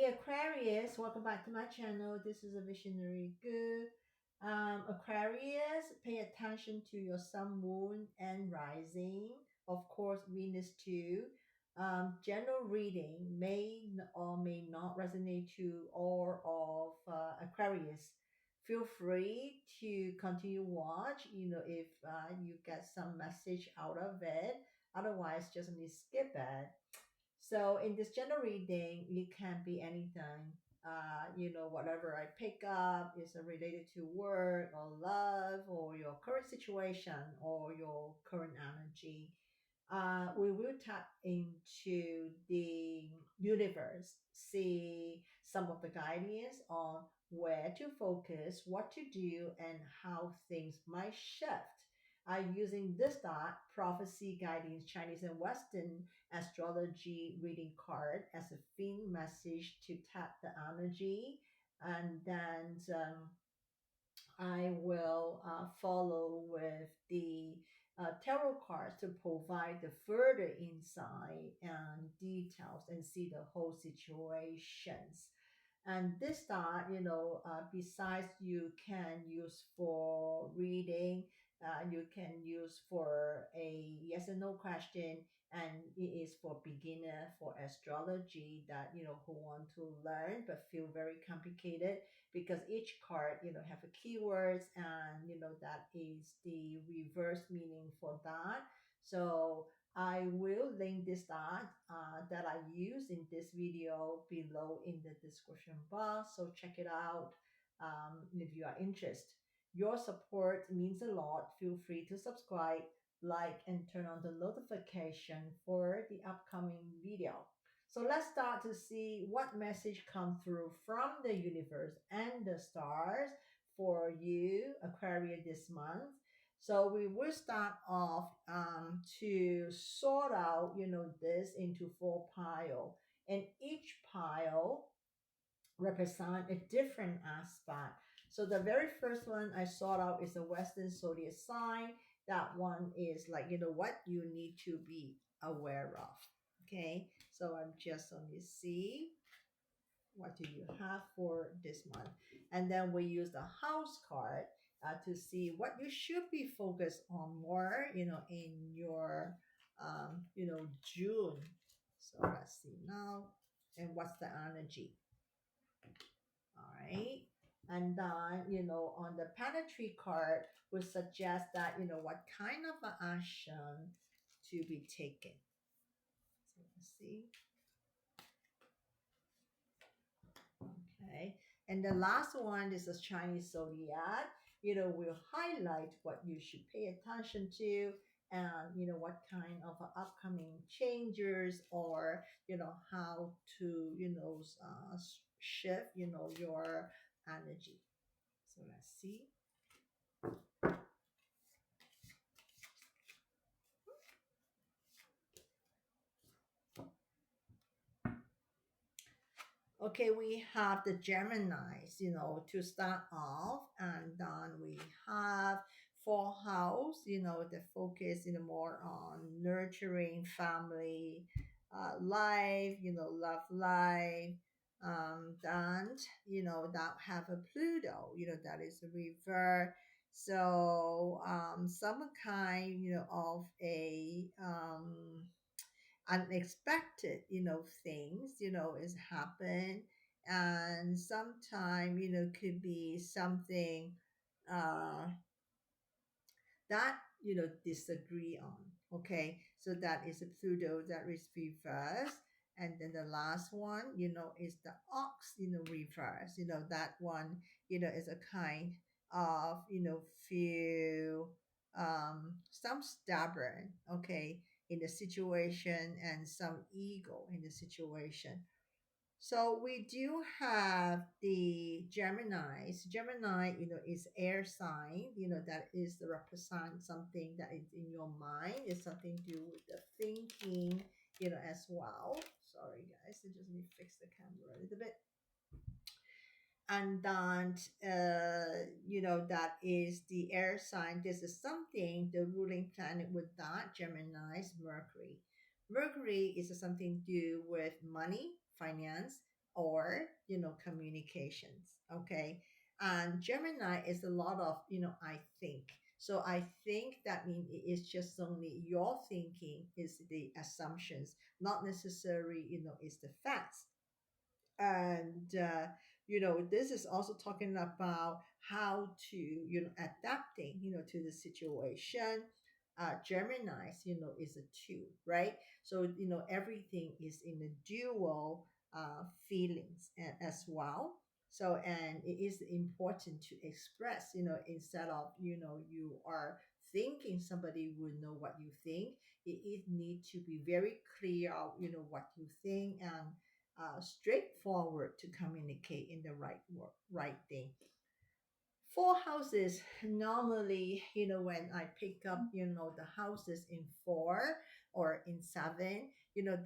Hey Aquarius, welcome back to my channel. This is a visionary good. Aquarius, pay attention to your sun, moon, and rising. Of course, Venus too. General reading may or may not resonate to all of Aquarius. Feel free to continue watch. If you get some message out of it. Otherwise, just need skip it. So in this general reading, it can be anything. Whatever I pick up is related to work or love or your current situation or your current energy. We will tap into the universe, see some of the guidance on where to focus, what to do, and how things might shift. Using this dot, prophecy, guidance, Chinese and Western astrology reading card as a theme message to tap the energy, and then I will follow with the tarot cards to provide the further insight and details and see the whole situations. And this start, besides you can use for reading, you can use for a yes and no question, and it is for beginner for astrology that who want to learn but feel very complicated because each card have a keywords and that is the reverse meaning for that. So I will link this dot that I use in this video below in the description box. So check it out if you are interested. Your support means a lot. Feel free to subscribe, like, and turn on the notification for the upcoming video. So let's start to see what message come through from the universe and the stars for you, Aquarius, this month. So we will start off to sort out, this into four pile, and each pile represent a different aspect. So the very first one I sort out is a Western zodiac sign. That one is like what you need to be aware of. Okay, so I'm just on the see what do you have for this month, and then we use the house card to see what you should be focused on more in your June. So let's see now, and what's the energy. All right, and then on the planetary card we suggest that what kind of a action to be taken. So let's see. Okay. And the last one is a Chinese zodiac. Will highlight what you should pay attention to and what kind of upcoming changes or how to shift your energy. So let's see. Okay, we have the Geminis, to start off, and then we have four house, the focus, more on nurturing family, life, love life. Then, that have a Pluto, that is a river. So, some kind, of a, unexpected things is happen, and sometime could be something uh that disagree on. Okay, so that is a Pluto that is reversed, and then the last one is the ox reverse. That one is a kind of feel some stubborn, okay, in the situation, and some ego in the situation. So we do have the Geminis. Gemini, is air sign. That is the represent something that is in your mind. It's something to do with the thinking, as well. Sorry, guys. I just need to fix the camera a little bit. And then, that is the air sign. This is something the ruling planet with that Gemini is Mercury. Mercury is something to do with money, finance, or communications. Okay. And Gemini is a lot of I think. So I think that means it is just only your thinking is the assumptions, not necessarily is the facts. And this is also talking about how to adapting to the situation. Gemini's is a two, right? So everything is in the dual feelings as well. So and it is important to express instead of you are thinking somebody would know what you think. It need to be very clear of what you think, and straightforward to communicate in the right work, right thing. Four houses normally, when I pick up, the houses in four or in seven,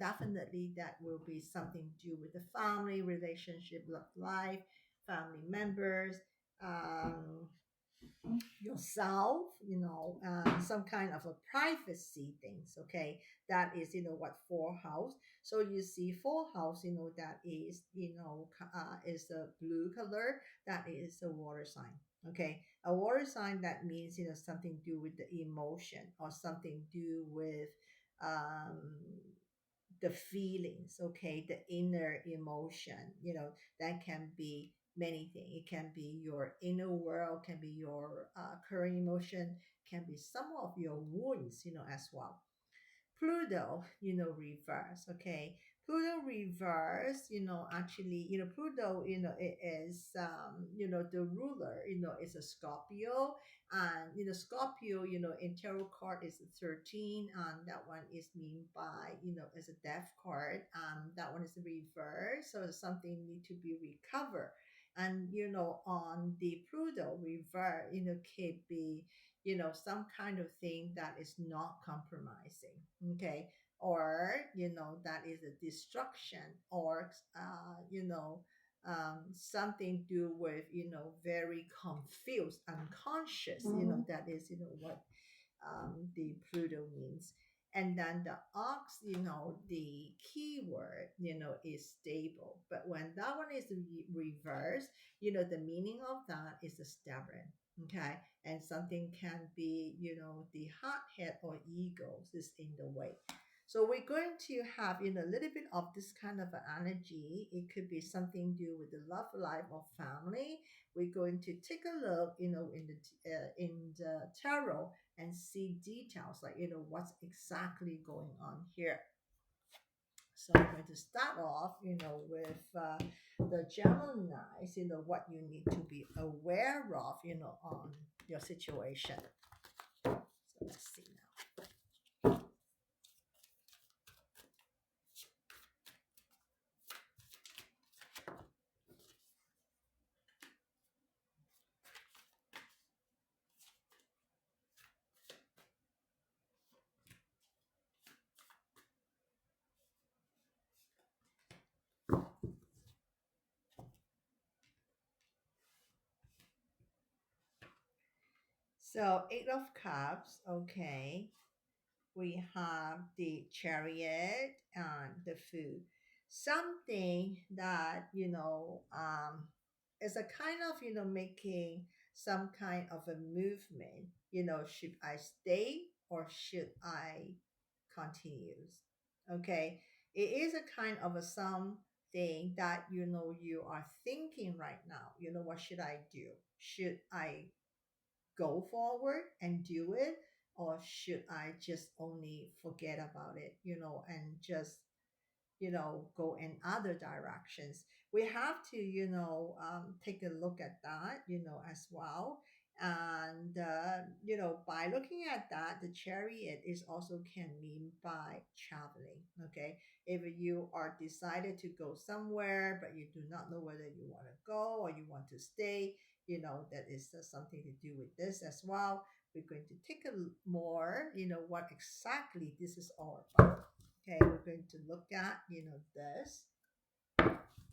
definitely that will be something to do with the family, relationship, love life, family members, um, yourself, some kind of a privacy things. Okay, that is, what four house. So you see four house, that is, is a blue color. That is a water sign. Okay, a water sign that means something to do with the emotion or something to do with um the feelings, okay, the inner emotion, that can be many things. It can be your inner world, can be your current emotion, can be some of your wounds, as well. Pluto, reverse. Okay. Pluto reverse, actually, Pluto, it is, the ruler, is a Scorpio. And, Scorpio, in tarot card is 13. And that one is mean by, as a death card. That one is a reverse. So something need to be recovered. And, on the Pluto reverse, could be some kind of thing that is not compromising. Okay. Or that is a destruction, or something to do with very confused, unconscious, that is what the Pluto means. And then the ox, the keyword, is stable. But when that one is reversed, the meaning of that is a stubborn. Okay. And something can be, the hot head or egos is in the way. So we're going to have a little bit of this kind of energy. It could be something to do with the love life or family. We're going to take a look, in the tarot, and see details like what's exactly going on here. So I'm going to start off with the Gemini's, what you need to be aware of on your situation. So let's see now. So Eight of Cups. Okay, we have the Chariot and the Fool. Something that is a kind of making some kind of a movement. Should I stay or should I continue? Okay, it is a kind of a something that you are thinking right now. What should I do? Should I go forward and do it, or should I just only forget about it, and just go in other directions? We have to take a look at that as well. And by looking at that, the chariot is also can mean by traveling. Okay, if you are decided to go somewhere but you do not know whether you want to go or you want to stay, that is something to do with this as well. We're going to take a more what exactly this is all about. Okay, we're going to look at, this,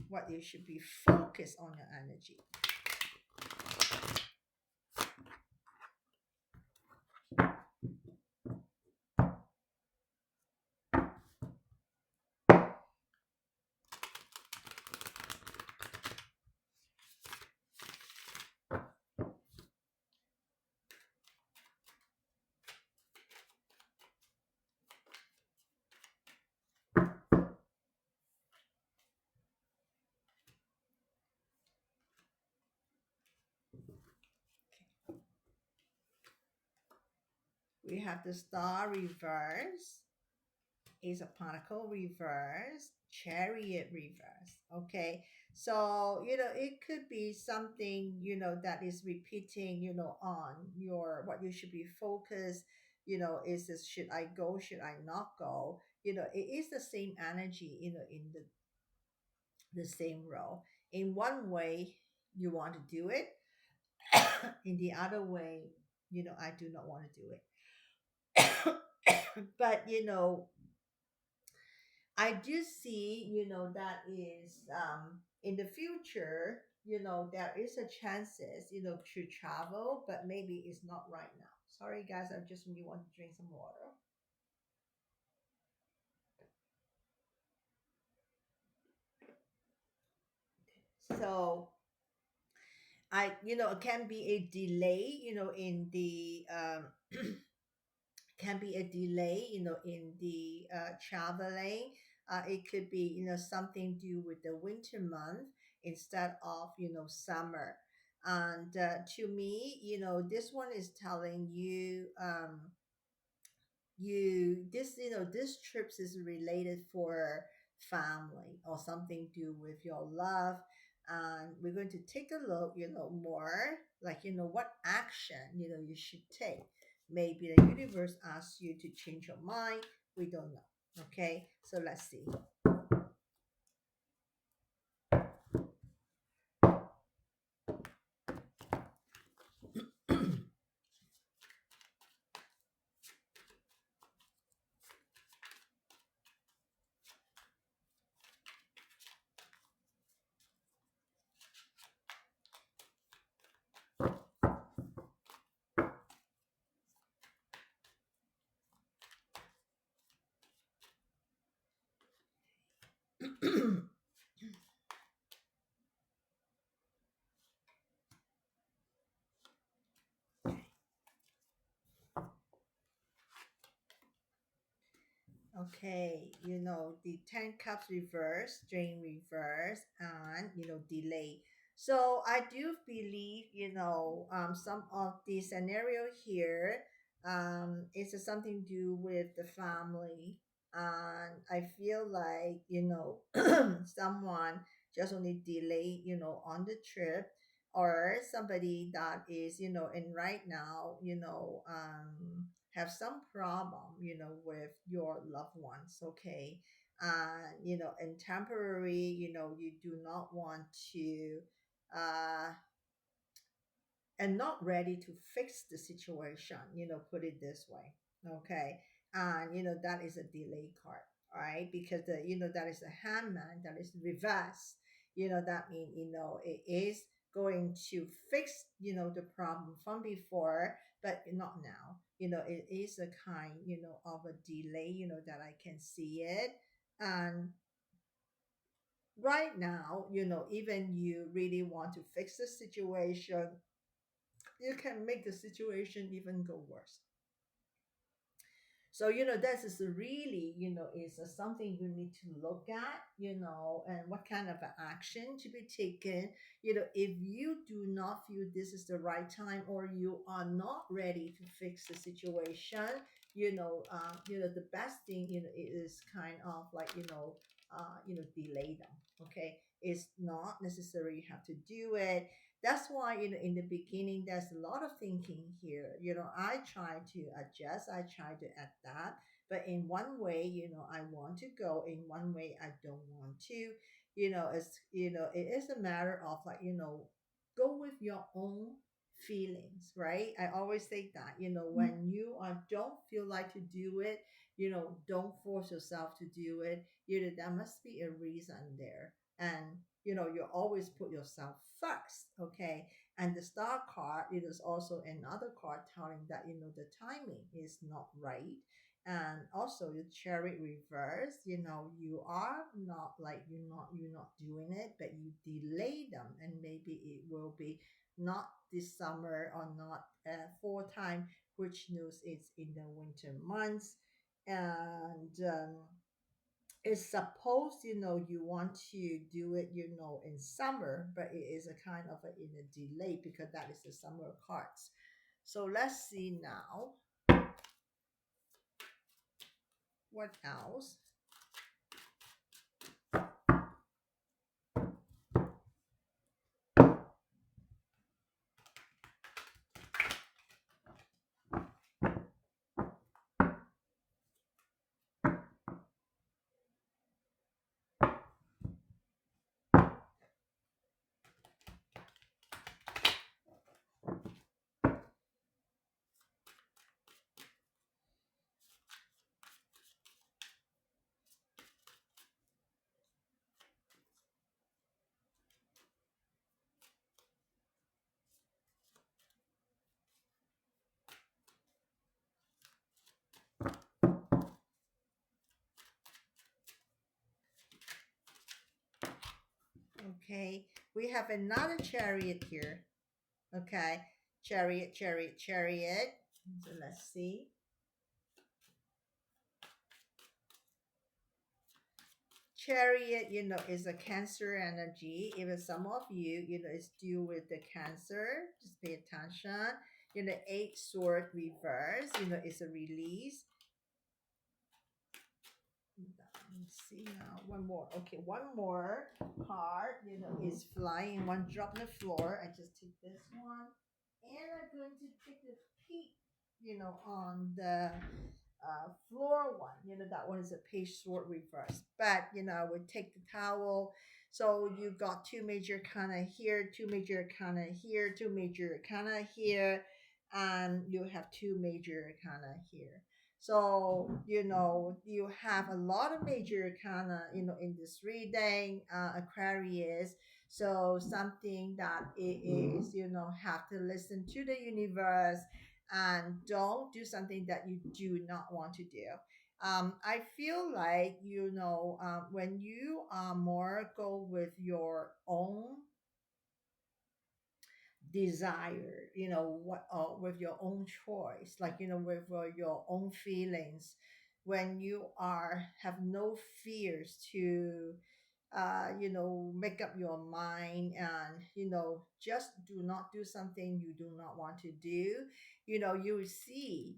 what you should be focused on your energy. We have the Star reverse, Ace of Pentacle reverse, Chariot reverse. Okay. So, it could be something, that is repeating, on your what you should be focused, is this, should I go, should I not go? It is the same energy, in the same role. In one way, you want to do it. In the other way, I do not want to do it. But I do see, that is, in the future, there is a chances, to travel, but maybe it's not right now. Sorry, guys, I just really want to drink some water. So it can be a delay, in the can be a delay, in the traveling. It could be, something due with the winter month instead of, summer. And to me, this one is telling you, this trips is related for family or something to do with your love. And we're going to take a look, more like, what action, you should take. Maybe the universe asks you to change your mind. We don't know. Okay, so let's see. Okay, the 10 cups reverse, drain reverse, and delay. So I do believe, some of the scenario here, it's something to do with the family. And I feel like, someone just only delay, on the trip, or somebody that is, in right now, have some problem, with your loved ones. Okay. And temporary, you do not want to, uh and not ready to fix the situation, put it this way. Okay. And that is a delay card, right? Because that is a hangman, that is reverse. That means, it is going to fix, the problem from before, but not now. It is a kind, of a delay, that I can see it. And right now, even you really want to fix the situation, you can make the situation even go worse. So, that is really, is something you need to look at, and what kind of a action to be taken. If you do not feel this is the right time, or you are not ready to fix the situation, the best thing, is kind of like, delay them. Okay. It's not necessary you have to do it. That's why, in the beginning, there's a lot of thinking here. I try to adjust, I try to adapt, but in one way, I want to go, in one way I don't want to. It is a matter of like, go with your own feelings, right? I always say that, when you don't feel like to do it, don't force yourself to do it. There must be a reason there. And you always put yourself first. Okay. And the star card, it is also another card telling that, the timing is not right. And also the chariot reverse, you are not like, you're not doing it, but you delay them, and maybe it will be not this summer, or not full time, which knows it's in the winter months. And it's supposed, you want to do it, in summer, but it is a kind of in a delay, because that is the summer cards. So let's see now. What else? Okay, we have another chariot here. Okay, chariot, chariot, chariot. So let's see. Chariot, is a Cancer energy. Even some of you, is due with the Cancer. Just pay attention. Eight sword reverse, is a release. Let me see now. One more. Okay, one more card, is flying. One drop on the floor. I just take this one. And I'm going to take a peek, on the floor one. That one is a page sword reverse. But, I would take the towel. So you got two major arcana here, two major arcana here, two major arcana here, and you have two major arcana here. So, you have a lot of major arcana, in this reading, Aquarius. So something that it is, have to listen to the universe and don't do something that you do not want to do. I feel like, when you more go with your own desire, what with your own choice, like, with your own feelings, when you are have no fears to make up your mind, and just do not do something you do not want to do. You will see,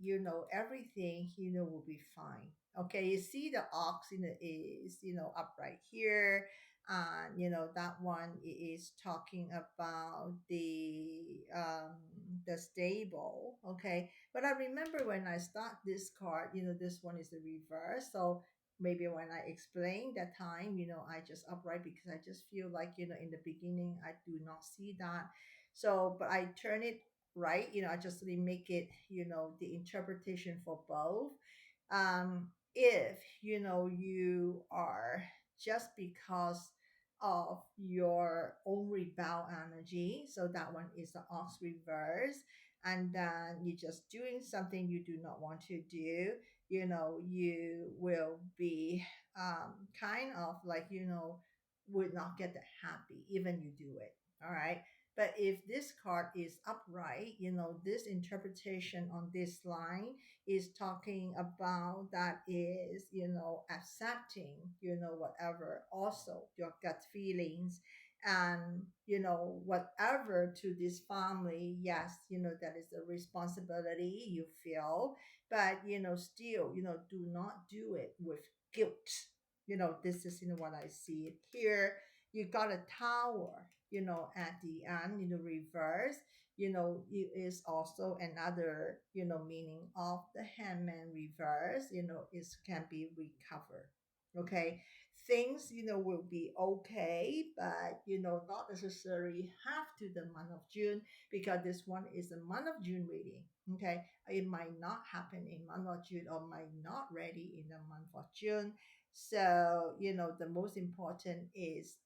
everything, will be fine. Okay, you see the ox, is, upright here, and that one is talking about the stable. Okay, but I remember when I start this card, this one is the reverse. So maybe when I explain that time, I just upright because I just feel like, in the beginning I do not see that. So, but I turn it right, I just really make it, the interpretation for both. If, you are just because of your own rebel energy, so that one is the ox reverse, and then you're just doing something you do not want to do, you will be kind of like, would not get that happy even you do it. All right. But if this card is upright, this interpretation on this line is talking about that is, accepting, whatever, also your gut feelings, and whatever to this family. Yes, that is a responsibility you feel, but still, do not do it with guilt. This is, what I see it here. You got a tower, at the end, reverse. It is also another, meaning of the hangman reverse, is can be recovered. Okay, things, will be okay, but not necessarily have to the month of June, because this one is a month of June reading. Okay, it might not happen in month of June, or might not ready in the month of June. So the most important is,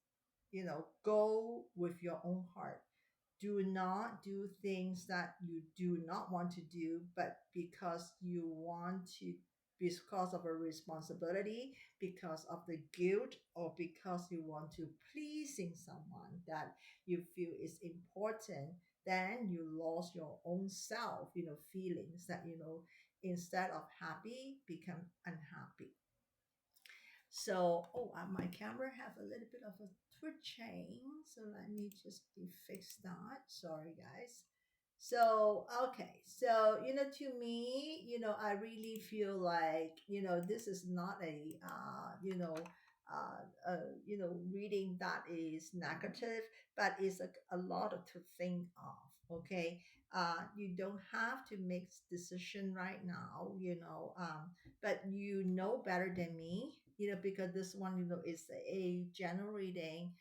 go with your own heart. Do not do things that you do not want to do, but because you want to, because of a responsibility, because of the guilt, or because you want to pleasing someone that you feel is important, then you lost your own self, feelings that, instead of happy, become unhappy. So, oh, my camera have a little bit of a twitching. So let me just fix that. Sorry, guys. So, okay. So, to me, I really feel like, this is not a, reading that is negative, but it's a lot of to think of. Okay. You don't have to make decision right now, but you know better than me, because this one, is a general reading,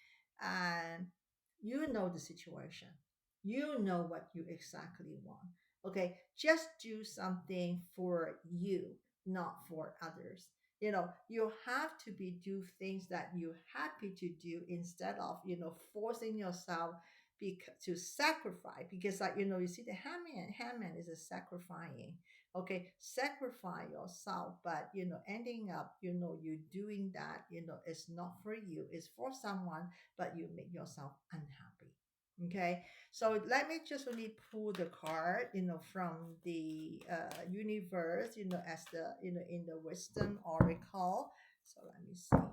and you know the situation, you know what you exactly want. Okay, just do something for you, not for others. You have to be do things that you're happy to do, instead of forcing yourself to sacrifice, because like you see the handman is a sacrificing. Okay, sacrifice yourself, but ending up you doing that, it's not for you, it's for someone, but you make yourself unhappy. Okay, so let me just really pull the card, from the universe, as the in the wisdom oracle. So let me see. Okay.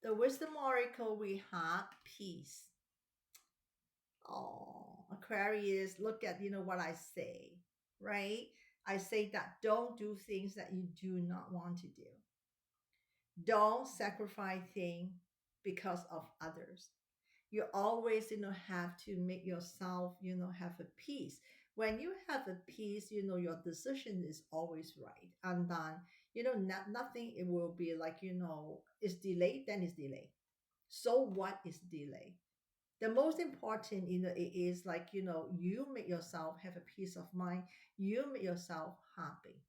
The wisdom oracle, we have peace. Oh, Aquarius, look at what I say, right? I say that don't do things that you do not want to do. Don't sacrifice things because of others. You always have to make yourself have a peace. When you have a peace, your decision is always right, and then nothing, it will be like it's delayed, then it's delayed. So what is delay? The most important, it is like you make yourself have a peace of mind, you make yourself happy,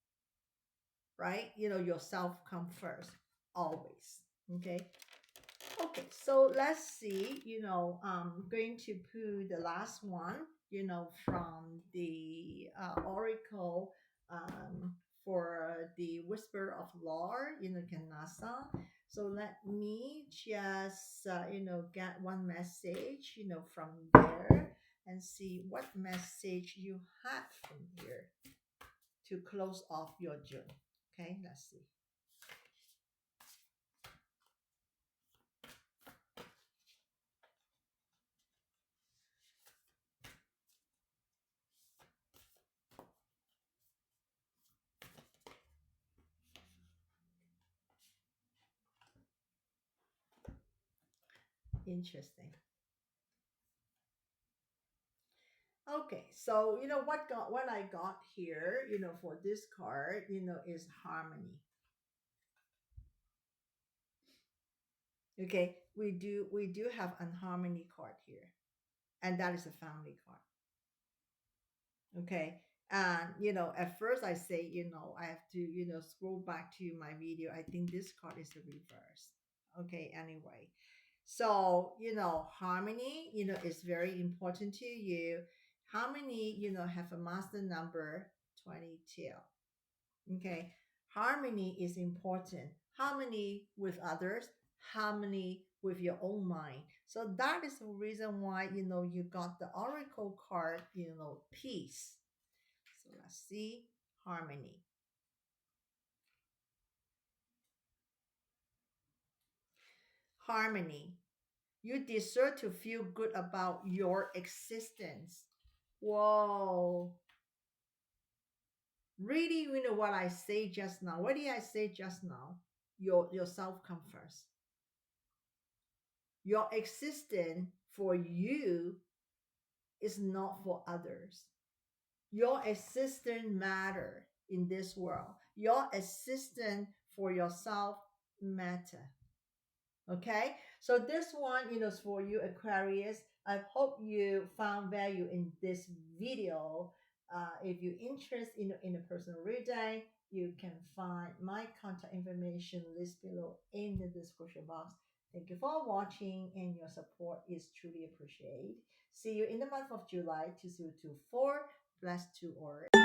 right? Yourself come first, always. Okay. Okay, so let's see. I'm going to put the last one, from the Oracle, for the Whisper of Lord, Kanasa. So let me just, get one message, from there, and see what message you have from here to close off your June. Okay, let's see. Interesting. Okay, so what I got here, for this card, is harmony. Okay, we do have an harmony card here, and that is a family card. Okay, and at first I say, I have to scroll back to my video. I think this card is the reverse. Okay, anyway, so harmony, is very important to you. Harmony, have a master number 22. Okay. Harmony is important. Harmony with others, harmony with your own mind. So that is the reason why, you got the oracle card, peace. So let's see. Harmony. Harmony. You deserve to feel good about your existence. Whoa. Really, what I say just now. What did I say just now? Yourself come first. Your existence for you is not for others. Your existence matter in this world. Your existence for yourself matter. Okay, so this one, is for you, Aquarius. I hope you found value in this video. If you're interested in a personal reading, you can find my contact information list below in the description box. Thank you for watching, and your support is truly appreciated. See you in the month of July 2024. Blessed to all.